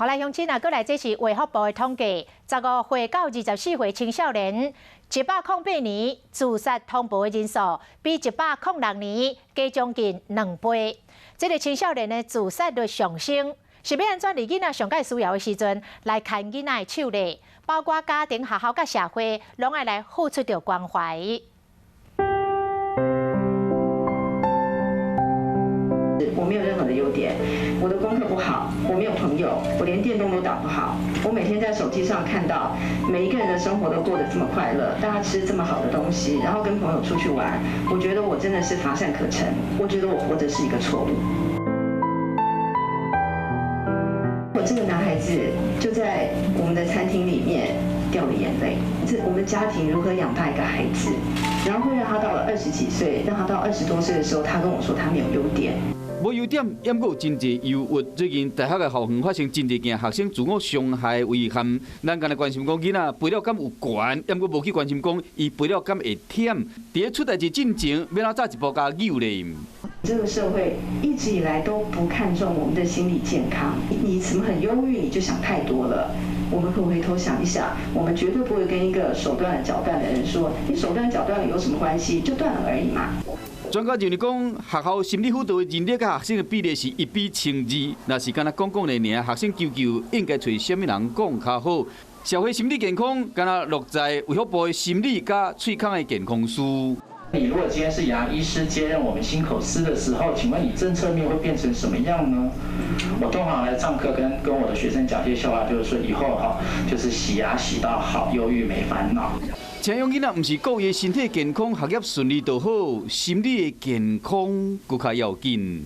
好来，乡亲啊，过来这是卫福部的统计，15岁到24岁青少年，108年自杀通报的人数比106年加将近2倍。这个青少年的自杀率上升，是要安怎伫囡仔上介需要的时阵来看囡仔的手里，包括家庭、学校、甲社会，拢爱来付出着关怀。 我没有任何的优点，我的功课不好，我没有朋友，我连电动都打不好。我每天在手机上看到每一个人的生活都过得这么快乐，大家吃这么好的东西，然后跟朋友出去玩，我觉得我真的是乏善可陈。我觉得我活着是一个错误。我这个男孩子就在我们的餐厅里面掉了眼泪。我们家庭如何养大一个孩子，然后会让他到了20几岁，让他到20多岁的时候，他跟我说他没有优点。 无优点，也阁有真侪忧郁。最近大学的校园发生真侪件学生自我伤害遗憾，咱干来关心讲囡仔背了敢有悬，也阁无去关心讲伊背了敢会忝。伫出代志进前，要哪早一步加救咧？这个社会一直以来都不看重我们的心理健康。你怎么很忧郁，你就想太多了。我们可回头想一想，我们绝对不会跟一个手断了脚断的人说，你手断脚断了有什么关系？就断了而已嘛。 专家认为讲，学校心理辅导的人力甲学生的比例是1比12，若是敢若讲的尔，学生求救应该找什么人讲较好？社会心理健康敢若落在卫福部的心理甲喙腔的健康师。你如果今天是牙医师接任我们新口司的时候，请问你政策面会变成什么样呢？我通常来上课跟我的学生讲些笑话，就是说以后就是洗牙洗到好，忧郁没烦恼。 请养囡仔，唔是顾伊身体健康、学业顺利就好，心理的健康更加要紧。